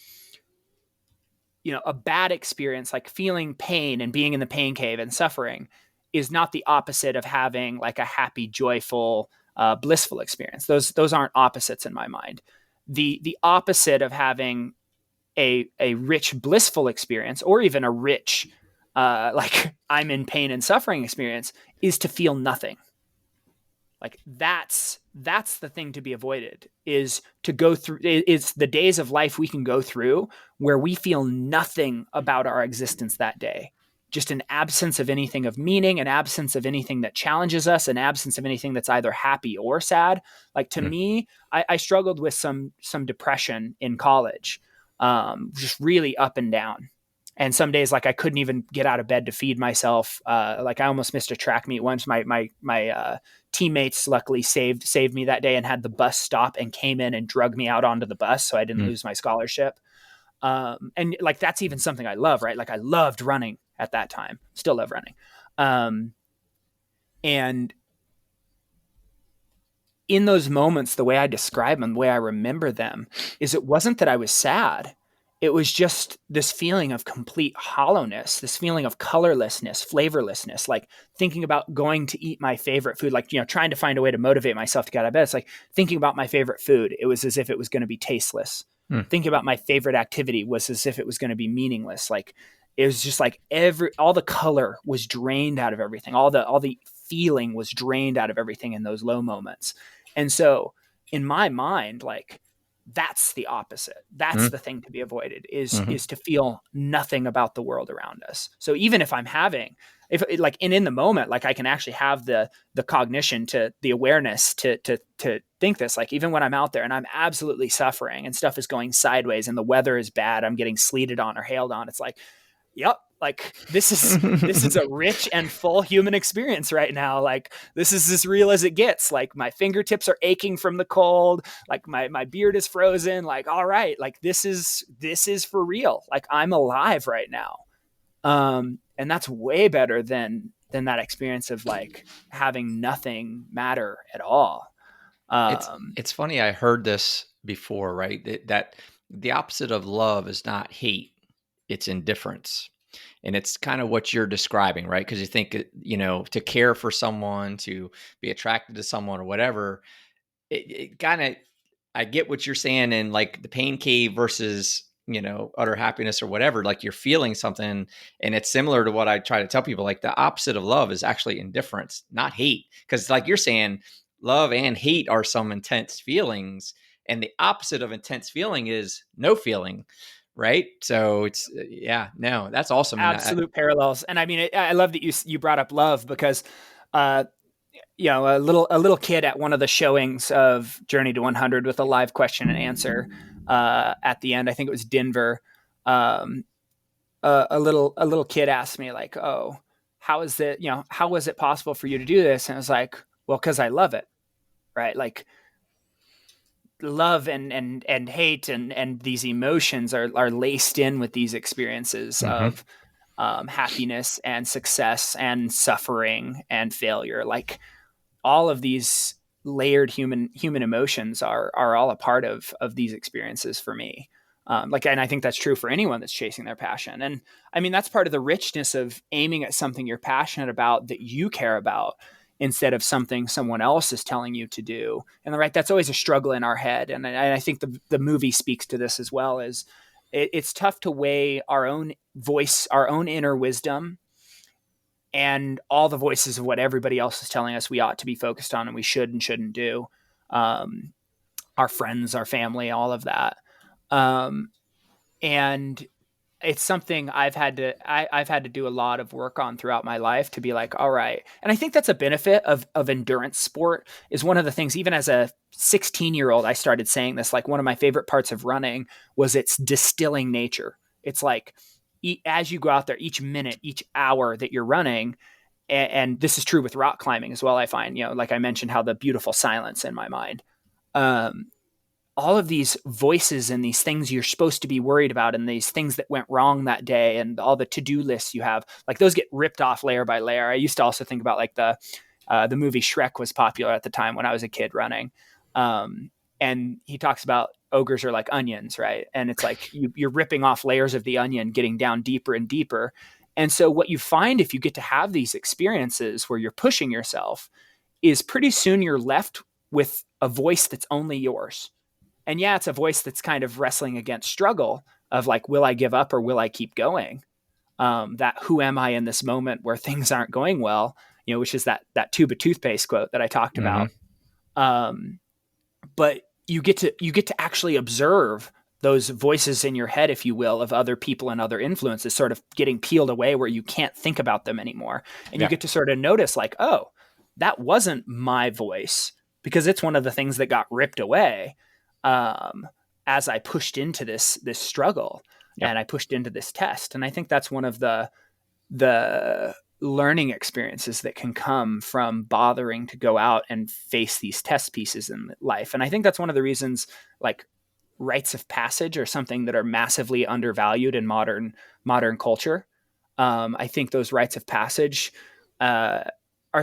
a bad experience, like feeling pain and being in the pain cave and suffering, is not the opposite of having like a happy, joyful, blissful experience. Those aren't opposites in my mind. The opposite of having a rich, blissful experience, or even a rich, like I'm in pain and suffering experience, is to feel nothing. Like that's the thing to be avoided, is to go through. It's the days of life we can go through where we feel nothing about our existence that day. Just an absence of anything of meaning, an absence of anything that challenges us, an absence of anything that's either happy or sad. Like to me, I struggled with some depression in college, just really up and down. And some days, like I couldn't even get out of bed to feed myself. Like I almost missed a track meet once. My teammates luckily saved me that day and had the bus stop and came in and drug me out onto the bus so I didn't lose my scholarship. And like that's even something I love, right? Like I loved running at that time, still love running. And in those moments, the way I describe them, the way I remember them, is it wasn't that I was sad. It was just this feeling of complete hollowness, this feeling of colorlessness, flavorlessness, like thinking about going to eat my favorite food, like, trying to find a way to motivate myself to get out of bed. It's like thinking about my favorite food. It was as if it was going to be tasteless. Thinking about my favorite activity was as if it was going to be meaningless. Like it was just like all the color was drained out of everything. All the feeling was drained out of everything in those low moments. And so in my mind, like, that's the opposite. That's the thing to be avoided, is to feel nothing about the world around us. So even if I'm having, in the moment, like I can actually have the cognition, to the awareness to think this, like even when I'm out there and I'm absolutely suffering and stuff is going sideways and the weather is bad, I'm getting sleeted on or hailed on. It's like, yep, like this is a rich and full human experience right now. Like this is as real as it gets. Like my fingertips are aching from the cold. Like my beard is frozen. Like, all right, like this is for real. Like I'm alive right now. And that's way better than that experience of like having nothing matter at all. It's funny. I heard this before, right? That the opposite of love is not hate; it's indifference. And it's kind of what you're describing, right? Because you think, to care for someone, to be attracted to someone or whatever, it kind of, I get what you're saying. And like the pain cave versus, utter happiness or whatever, like you're feeling something. And it's similar to what I try to tell people, like the opposite of love is actually indifference, not hate. Because like you're saying, love and hate are some intense feelings. And the opposite of intense feeling is no feeling. Right. So it's, no, that's awesome. Absolute parallels. And I mean, I love that you brought up love, because, a little kid at one of the showings of Journey to 100 with a live question and answer, at the end, I think it was Denver. A little kid asked me like, "Oh, how was it possible for you to do this?" And I was like, "Well, 'cause I love it." Right. Like, love and hate and these emotions are laced in with these experiences of happiness and success and suffering and failure. Like all of these layered human emotions are all a part of these experiences for me. And I think that's true for anyone that's chasing their passion. And I mean, that's part of the richness of aiming at something you're passionate about, that you care about, instead of something someone else is telling you to do. And right, that's always a struggle in our head. And I think the movie speaks to this as well. Is it's tough to weigh our own voice, our own inner wisdom, and all the voices of what everybody else is telling us we ought to be focused on and we should and shouldn't do. Our friends, our family, all of that. And it's something I've had to do a lot of work on throughout my life, to be like, all right. And I think that's a benefit of endurance sport. Is one of the things, even as a 16-year-old, I started saying this, like, one of my favorite parts of running was its distilling nature. It's like, as you go out there, each minute, each hour that you're running, and this is true with rock climbing as well, I find, like I mentioned, how the beautiful silence in my mind, all of these voices and these things you're supposed to be worried about, and these things that went wrong that day, and all the to-do lists you have, like, those get ripped off layer by layer. I used to also think about, like, the movie Shrek was popular at the time when I was a kid running. And he talks about ogres are like onions, right? And it's like you're ripping off layers of the onion, getting down deeper and deeper. And so what you find, if you get to have these experiences where you're pushing yourself, is pretty soon you're left with a voice that's only yours. And yeah, it's a voice that's kind of wrestling against struggle of, like, will I give up or will I keep going? That who am I in this moment where things aren't going well, which is that tube of toothpaste quote that I talked about. But you get to actually observe those voices in your head, if you will, of other people and other influences sort of getting peeled away where you can't think about them anymore. And you get to sort of notice, like, oh, that wasn't my voice, because it's one of the things that got ripped away as I pushed into this struggle and I pushed into this test. And I think that's one of the learning experiences that can come from bothering to go out and face these test pieces in life. And I think that's one of the reasons, like, rites of passage are something that are massively undervalued in modern culture. I think those rites of passage are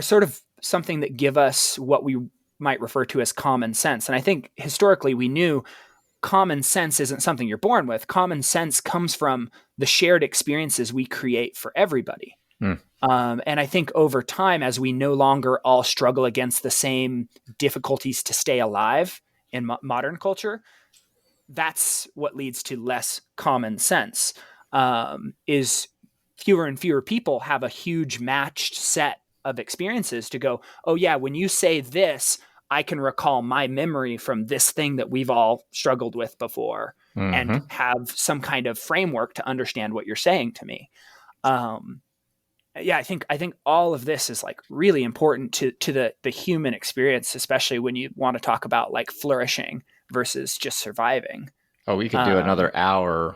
sort of something that give us what we might refer to as common sense. And I think historically we knew common sense isn't something you're born with. Common sense comes from the shared experiences we create for everybody. And I think over time, as we no longer all struggle against the same difficulties to stay alive in modern culture, that's what leads to less common sense. Is fewer and fewer people have a huge matched set of experiences to go, oh yeah, when you say this, I can recall my memory from this thing that we've all struggled with before, and have some kind of framework to understand what you're saying to me. I think all of this is, like, really important to the human experience, especially when you want to talk about, like, flourishing versus just surviving. Oh, we could do another hour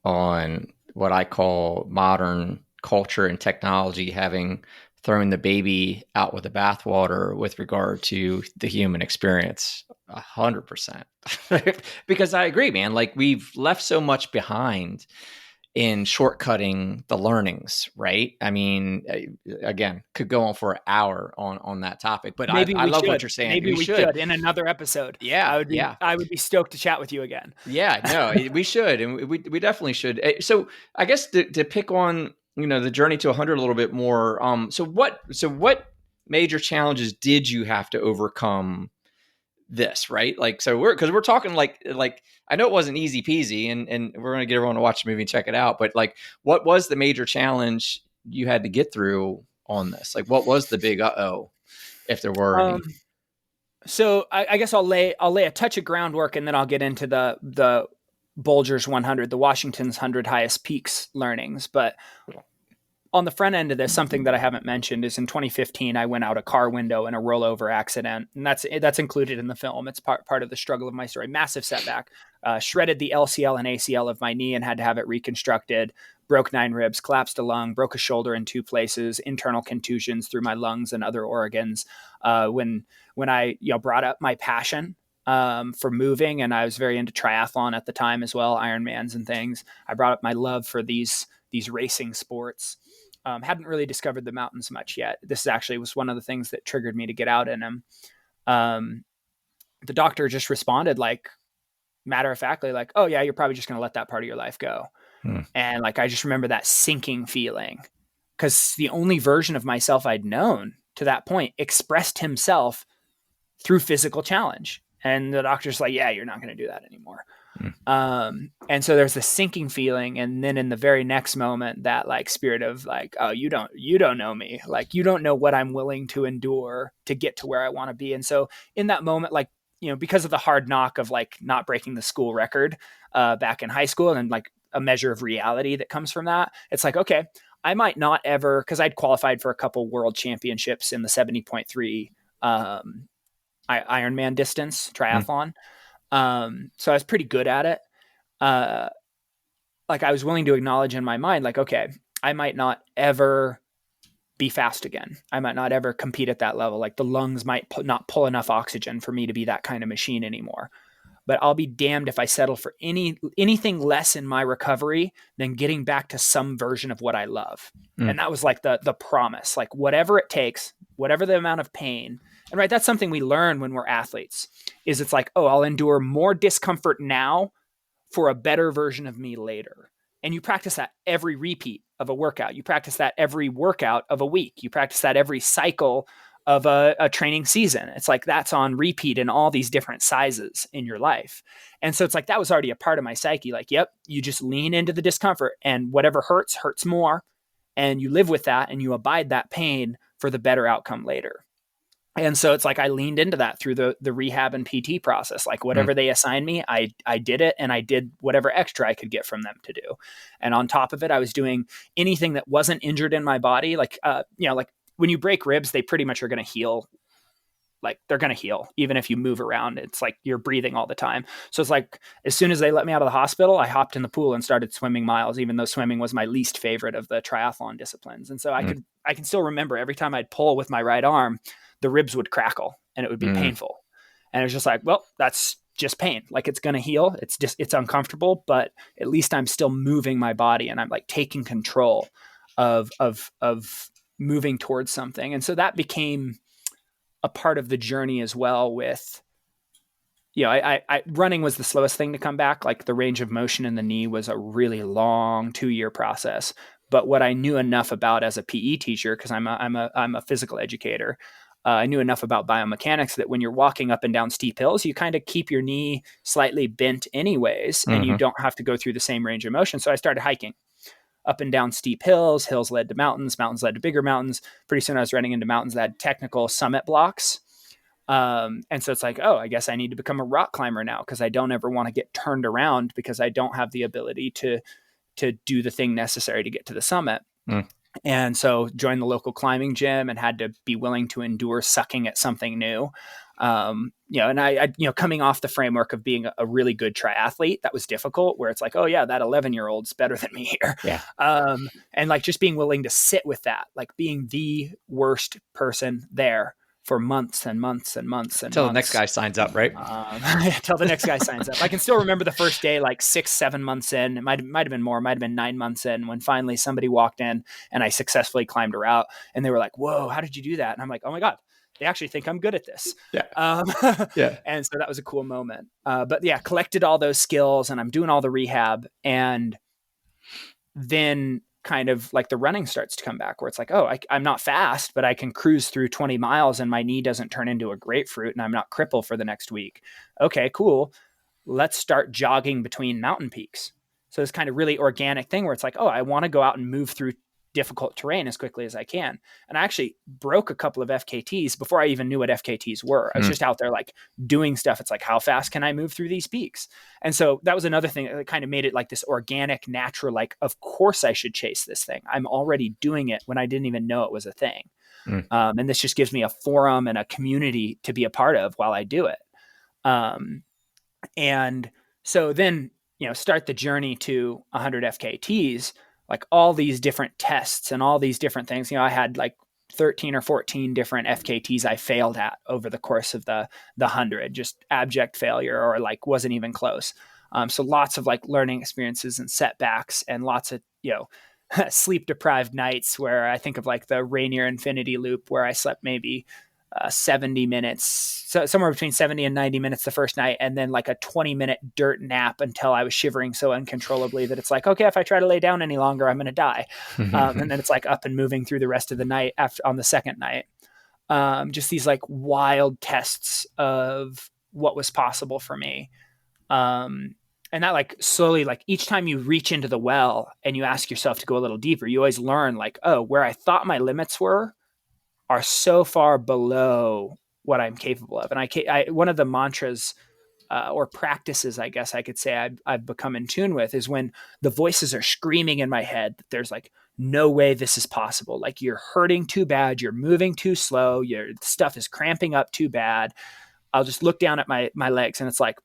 on what I call modern culture and technology having thrown the baby out with the bathwater with regard to the human experience. 100%. Because I agree, man. Like, we've left so much behind in shortcutting the learnings, right? I mean, again, could go on for an hour on that topic, but I love what you're saying. Maybe we should in another episode. Yeah, I would be stoked to chat with you again. Yeah, no, we should, and we definitely should. So I guess to pick on, the journey to 100 a little bit more. So what major challenges did you have to overcome this, right? Like, so we're talking like I know it wasn't easy peasy, and we're going to get everyone to watch the movie and check it out, but, like, what was the major challenge you had to get through on this? Like, what was the big if there were any? So I guess I'll lay a touch of groundwork, and then I'll get into the Bulger's 100, the Washington's 100 highest peaks learnings. But on the front end of this, something that I haven't mentioned is in 2015, I went out a car window in a rollover accident, and that's included in the film. It's part of the struggle of my story. Massive setback, shredded the LCL and ACL of my knee and had to have it reconstructed. Broke 9 ribs, collapsed a lung, broke a shoulder in 2 places, internal contusions through my lungs and other organs. When I brought up my passion for moving, and I was very into triathlon at the time as well, Ironmans and things. I brought up my love for these racing sports. Hadn't really discovered the mountains much yet. This actually was one of the things that triggered me to get out in them. The doctor just responded like, matter of factly, like, oh yeah, you're probably just going to let that part of your life go. Hmm. And like, I just remember that sinking feeling, because the only version of myself I'd known to that point expressed himself through physical challenge. And the doctor's like, yeah, you're not going to do that anymore. And so there's this sinking feeling. And then in the very next moment, that like spirit of like, oh, you don't know me. Like, you don't know what I'm willing to endure to get to where I want to be. And so in that moment, like, you know, because of the hard knock of like not breaking the school record back in high school, and like a measure of reality that comes from that, it's like, okay, I might not ever, because I'd qualified for a couple world championships in the 70.3 Ironman distance triathlon. So I was pretty good at it. Like, I was willing to acknowledge in my mind, like, okay, I might not ever be fast again. I might not ever compete at that level. Like, the lungs might not pull enough oxygen for me to be that kind of machine anymore. But I'll be damned if I settle for anything less in my recovery than getting back to some version of what I love. And that was like the promise, like whatever it takes, whatever the amount of pain. And right, that's something we learn when we're athletes, is it's like, oh, I'll endure more discomfort now for a better version of me later. And you practice that every repeat of a workout. You practice that every workout of a week. You practice that every cycle of a training season. It's like, that's on repeat in all these different sizes in your life. And so it's like, that was already a part of my psyche. Like, yep, you just lean into the discomfort, and whatever hurts more. And you live with that, and you abide that pain for the better outcome later. And so it's like, I leaned into that through the rehab and PT process. Like, whatever they assigned me, I did it, and I did whatever extra I could get from them to do. And on top of it, I was doing anything that wasn't injured in my body. Like, you know, like when you break ribs, they pretty much are going to heal. Like, they're going to heal even if you move around. It's like you're breathing all the time. So it's like, as soon as they let me out of the hospital, I hopped in the pool and started swimming miles, even though swimming was my least favorite of the triathlon disciplines. And so I can still remember every time I'd pull with my right arm, the ribs would crackle and it would be painful. And it was just like, well, that's just pain. Like, it's going to heal. It's uncomfortable, but at least I'm still moving my body, and I'm like taking control of moving towards something. And so that became a part of the journey as well. With, you know, I running was the slowest thing to come back. Like, the range of motion in the knee was a really long 2-year process. But what I knew enough about as a PE teacher, because I'm a physical educator, I knew enough about biomechanics that when you're walking up and down steep hills, you kind of keep your knee slightly bent anyways, and you don't have to go through the same range of motion. So I started hiking up and down steep hills. Hills led to mountains. Mountains led to bigger mountains. Pretty soon I was running into mountains that had technical summit blocks. And so it's like, oh, I guess I need to become a rock climber now, because I don't ever want to get turned around, because I don't have the ability to do the thing necessary to get to the summit. And so joined the local climbing gym and had to be willing to endure sucking at something new. You know, and I, you know, coming off the framework of being a really good triathlete, that was difficult, where it's like, oh yeah, that 11-year-old's better than me here. Yeah. And like, just being willing to sit with that, like being the worst person there for months and months and months and Until months. the next guy signs up, right? Until the next guy signs up. I can still remember the first day, like 6-7 months in. It might have been more, might have been 9 months in, when finally somebody walked in and I successfully climbed a route, and they were like, whoa, how did you do that? And I'm like, oh my God, they actually think I'm good at this. Yeah. Yeah. And so that was a cool moment. But yeah, collected all those skills, and I'm doing all the rehab, and then kind of like the running starts to come back, where it's like, oh, I'm not fast, but I can cruise through 20 miles and my knee doesn't turn into a grapefruit and I'm not crippled for the next week. Okay, cool. Let's start jogging between mountain peaks. So it's kind of really organic thing where it's like, oh, I want to go out and move through difficult terrain as quickly as I can. And I actually broke a couple of FKTs before I even knew what FKTs were. I was just out there like doing stuff. It's like, how fast can I move through these peaks? And so that was another thing that kind of made it like this organic, natural, like, of course I should chase this thing. I'm already doing it when I didn't even know it was a thing. And this just gives me a forum and a community to be a part of while I do it. And so then, you know, start the journey to 100 FKTs, like all these different tests and all these different things. You know, I had like 13 or 14 different FKTs I failed at over the course of the 100, just abject failure, or like wasn't even close. So lots of like learning experiences and setbacks, and lots of, you know, sleep deprived nights, where I think of like the Rainier Infinity Loop, where I slept maybe 70 minutes, so somewhere between 70 and 90 minutes the first night, and then like a 20-minute dirt nap until I was shivering so uncontrollably that it's like, okay, if I try to lay down any longer, I'm going to die. And then it's like up and moving through the rest of the night after on the second night. Just these like wild tests of what was possible for me. And that like slowly, like each time you reach into the well and you ask yourself to go a little deeper, you always learn like, oh, where I thought my limits were are so far below what I'm capable of. And one of the mantras or practices, I guess I could say I've become in tune with is when the voices are screaming in my head that there's like no way this is possible. Like you're hurting too bad. You're moving too slow. Your stuff is cramping up too bad. I'll just look down at my legs and it's like,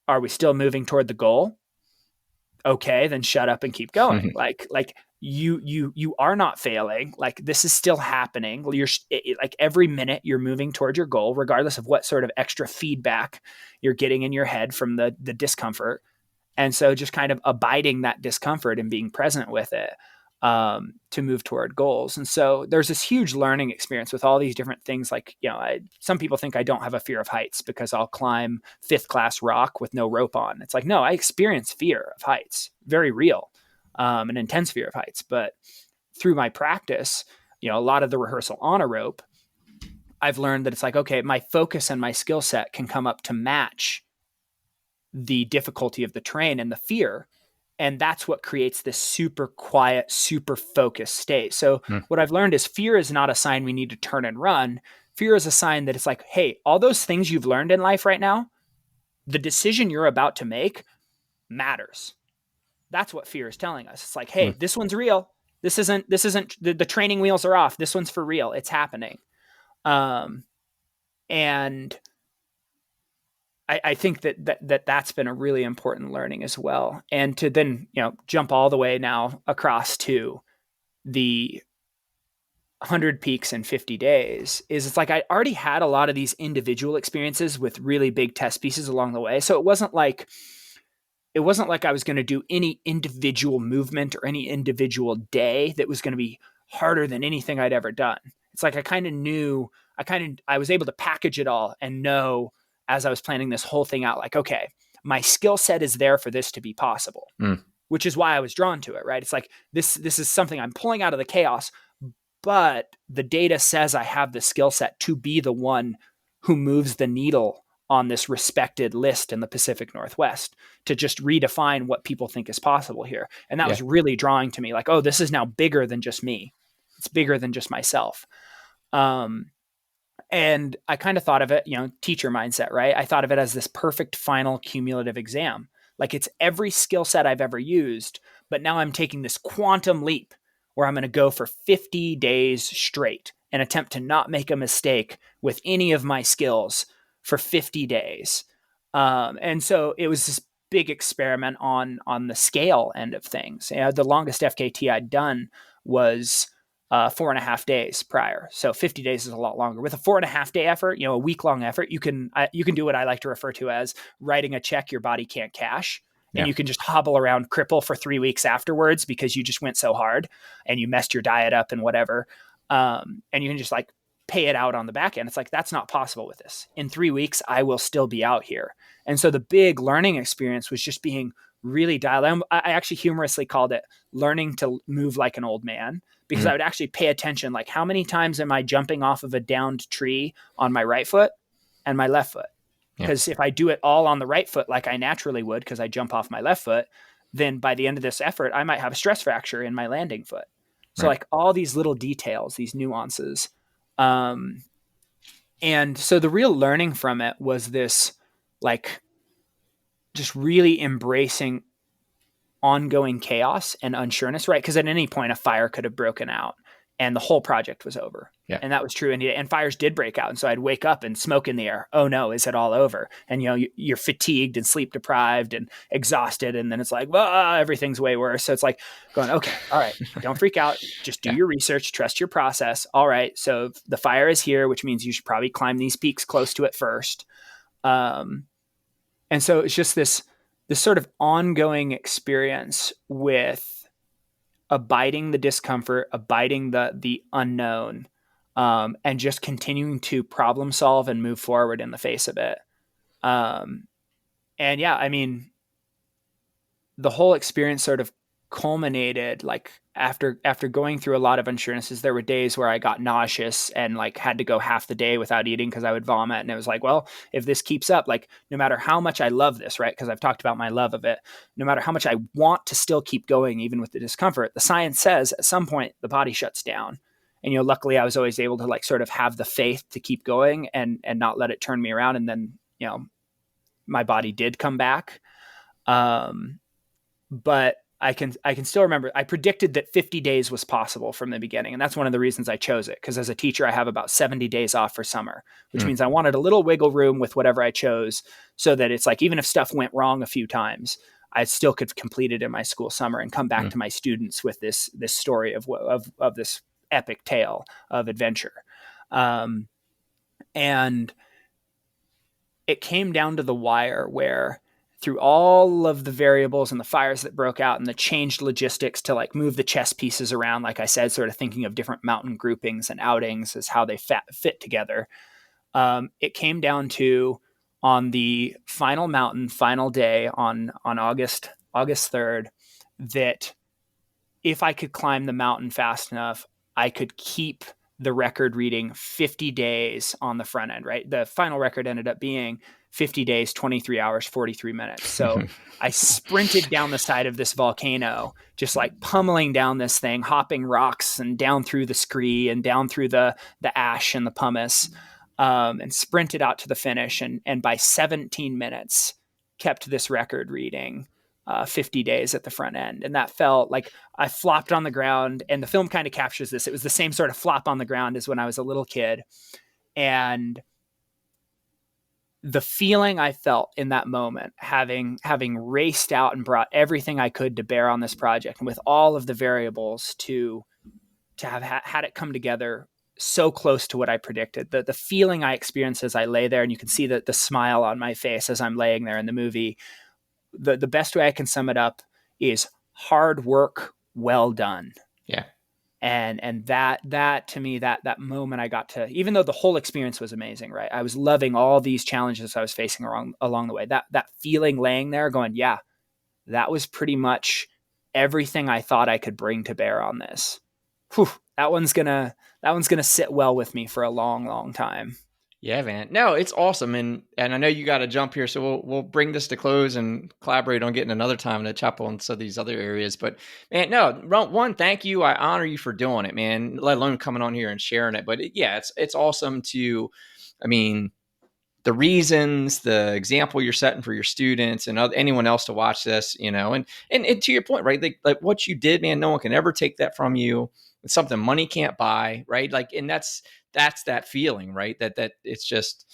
are we still moving toward the goal? Okay, then shut up and keep going. like you are not failing. Like this is still happening. Like every minute you're moving toward your goal, regardless of what sort of extra feedback you're getting in your head from the discomfort. And so just kind of abiding that discomfort and being present with it to move toward goals. And so there's this huge learning experience with all these different things. Like, some people think I don't have a fear of heights because I'll climb 5th class rock with no rope on. It's like, no, I experience fear of heights, very real, an intense fear of heights. But through my practice, a lot of the rehearsal on a rope, I've learned that it's like, okay, my focus and my skill set can come up to match the difficulty of the terrain and the fear. And that's what creates this super quiet, super focused state. So what I've learned is fear is not a sign we need to turn and run. Fear is a sign that it's like, hey, all those things you've learned in life right now, the decision you're about to make matters. That's what fear is telling us. It's like, hey, this one's real. This isn't the training wheels are off. This one's for real. It's happening. And I think that's been a really important learning as well. And to then, jump all the way now across to the 100 peaks in 50 days is it's like I already had a lot of these individual experiences with really big test pieces along the way. So it wasn't like I was going to do any individual movement or any individual day that was going to be harder than anything I'd ever done. It's like I was able to package it all and know as I was planning this whole thing out, like, okay, my skill set is there for this to be possible, which is why I was drawn to it, right? It's like, this is something I'm pulling out of the chaos, but the data says I have the skill set to be the one who moves the needle on this respected list in the Pacific Northwest to just redefine what people think is possible here. And that was really drawing to me, like, oh, this is now bigger than just me. It's bigger than just myself. And I kind of thought of it, teacher mindset, right? I thought of it as this perfect final cumulative exam. Like it's every skill set I've ever used, but now I'm taking this quantum leap where I'm going to go for 50 days straight and attempt to not make a mistake with any of my skills for 50 days. And so it was this big experiment on the scale end of things. The longest FKT I'd done was 4.5 days prior. So 50 days is a lot longer. With a 4.5 day effort, a week-long effort, you can do what I like to refer to as writing a check your body can't cash. And you can just hobble around cripple for 3 weeks afterwards because you just went so hard and you messed your diet up and whatever. And you can just like pay it out on the back end. It's like, that's not possible with this. In 3 weeks, I will still be out here. And so the big learning experience was just being really dialed in. I actually humorously called it learning to move like an old man, because I would actually pay attention, like how many times am I jumping off of a downed tree on my right foot and my left foot? Because if I do it all on the right foot, like I naturally would, because I jump off my left foot, then by the end of this effort, I might have a stress fracture in my landing foot. So like all these little details, these nuances. And so the real learning from it was this, like, just really embracing ongoing chaos and unsureness, right? Because at any point a fire could have broken out and the whole project was over. And that was true. And fires did break out. And so I'd wake up and smoke in the air. Oh no, is it all over? And you're fatigued and sleep deprived and exhausted. And then it's like, well, everything's way worse. So it's like going, okay, all right, don't freak out. Just do your research, trust your process. All right. So the fire is here, which means you should probably climb these peaks close to it first. And so it's just this sort of ongoing experience with abiding the discomfort, abiding the unknown, and just continuing to problem solve and move forward in the face of it. And yeah, I mean, the whole experience sort of culminated like after going through a lot of insurances. There were days where I got nauseous and like had to go half the day without eating because I would vomit. And it was like, well, if this keeps up, like no matter how much I love this, right? Because I've talked about my love of it, no matter how much I want to still keep going, even with the discomfort, the science says at some point the body shuts down. And, luckily I was always able to like sort of have the faith to keep going and not let it turn me around. And then, my body did come back. But I can still remember I predicted that 50 days was possible from the beginning. And that's one of the reasons I chose it. Because as a teacher, I have about 70 days off for summer, which means I wanted a little wiggle room with whatever I chose so that it's like, even if stuff went wrong a few times, I still could complete it in my school summer and come back to my students with this story of this epic tale of adventure. And it came down to the wire where through all of the variables and the fires that broke out and the changed logistics to like move the chess pieces around, like I said, sort of thinking of different mountain groupings and outings as how they fit together. It came down to on the final mountain, final day on August 3rd, that if I could climb the mountain fast enough, I could keep the record reading 50 days on the front end, right? The final record ended up being 50 days, 23 hours, 43 minutes. So I sprinted down the side of this volcano, just like pummeling down this thing, hopping rocks and down through the scree and down through the ash and the pumice, and sprinted out to the finish. And by 17 minutes kept this record reading 50 days at the front end. And that felt like I flopped on the ground, and the film kind of captures this. It was the same sort of flop on the ground as when I was a little kid. And the feeling I felt in that moment, having raced out and brought everything I could to bear on this project, and with all of the variables to have had it come together so close to what I predicted, the feeling I experienced as I lay there, and you can see the smile on my face as I'm laying there in the movie. The best way I can sum it up is hard work, well done. Yeah. And that to me, that moment I got to, even though the whole experience was amazing, right? I was loving all these challenges I was facing along the way. That feeling laying there going, yeah, that was pretty much everything I thought I could bring to bear on this. Whew, that one's gonna sit well with me for a long, long time. Yeah, man. No, it's awesome. And I know you got to jump here, so we'll bring this to close and collaborate on getting another time to chop on some of these other areas. But man, no, one, thank you. I honor you for doing it, man, let alone coming on here and sharing it. But it's awesome to, I mean, the reasons, the example you're setting for your students and anyone else to watch this, and to your point, right? Like what you did, man, no one can ever take that from you. It's something money can't buy, right? Like, and that's that feeling, right? That it's just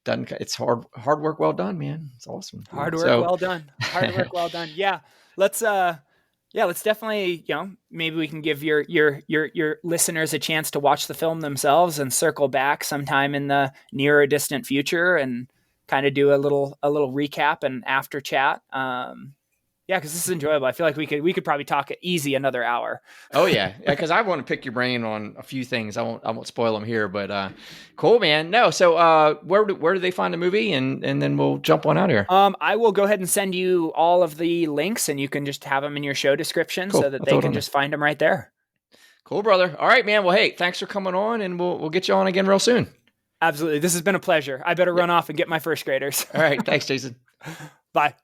done. It's hard work well done, man. It's awesome. Hard work well done. Hard work well done. Yeah. Let's definitely, maybe we can give your listeners a chance to watch the film themselves and circle back sometime in the near or distant future and kind of do a little recap and after chat. Yeah, because this is enjoyable. I feel like we could probably talk easy another hour. Oh yeah, because I want to pick your brain on a few things. I won't spoil them here, but cool, man. No, so where do they find the movie, and then we'll jump on out here. I will go ahead and send you all of the links, and you can just have them in your show description so that they can just find them right there. Cool, brother. All right, man. Well, hey, thanks for coming on, and we'll get you on again real soon. Absolutely, this has been a pleasure. I better run off and get my first graders. All right, thanks, Jason. Bye.